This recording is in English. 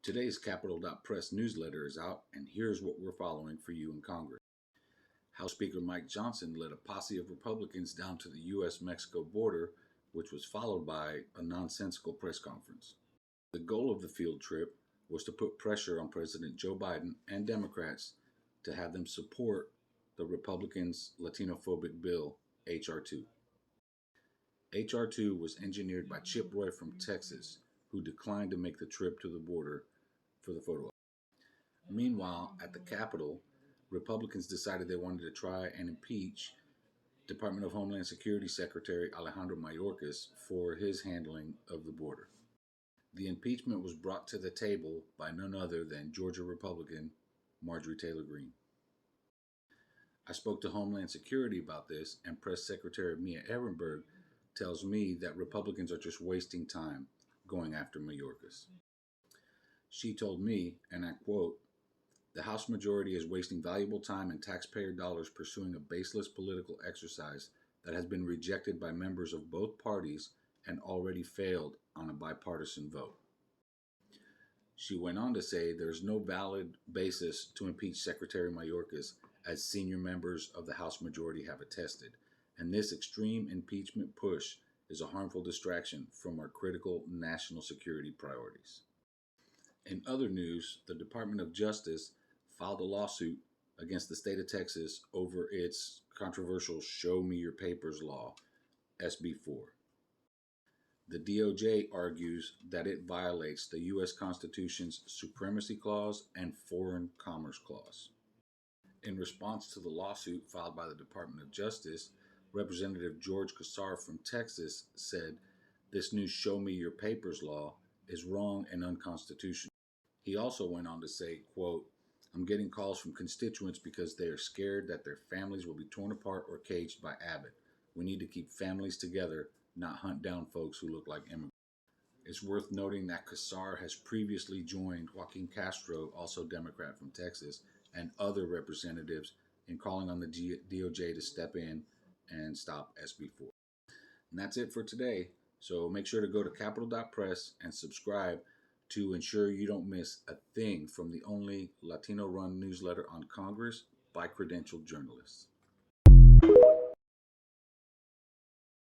Today's Capital.Press newsletter is out, and here's what we're following for you in Congress. House Speaker Mike Johnson led a posse of Republicans down to the U.S.-Mexico border, which was followed by a nonsensical press conference. The goal of the field trip was to put pressure on President Joe Biden and Democrats to have them support the Republicans' Latinophobic bill, H.R. 2. H.R. 2 was engineered by Chip Roy from Texas, who declined to make the trip to the border for the photo op. Meanwhile, at the Capitol, Republicans decided they wanted to try and impeach Department of Homeland Security Secretary Alejandro Mayorkas for his handling of the border. The impeachment was brought to the table by none other than Georgia Republican Marjorie Taylor Greene. I spoke to Homeland Security about this, and Press Secretary Mia Ehrenberg tells me that Republicans are just wasting time going after Mayorkas. She told me, and I quote, "The House majority is wasting valuable time and taxpayer dollars pursuing a baseless political exercise that has been rejected by members of both parties and already failed on a bipartisan vote." She went on to say there is no valid basis to impeach Secretary Mayorkas, as senior members of the House majority have attested, and this extreme impeachment push is a harmful distraction from our critical national security priorities. In other news, the Department of Justice filed a lawsuit against the state of Texas over its controversial Show Me Your Papers law, SB 4. The DOJ argues that it violates the U.S. Constitution's Supremacy Clause and Foreign Commerce Clause. In response to the lawsuit filed by the Department of Justice, Representative George Casar from Texas said this new Show Me Your Papers law is wrong and unconstitutional. He also went on to say, quote, "I'm getting calls from constituents because they are scared that their families will be torn apart or caged by Abbott. We need to keep families together, not hunt down folks who look like immigrants." It's worth noting that Casar has previously joined Joaquin Castro, also Democrat from Texas, and other representatives in calling on the DOJ to step in and stop SB 4. And that's it for today. So make sure to go to Capital.Press and subscribe to ensure you don't miss a thing from the only Latino-run newsletter on Congress by credentialed journalists.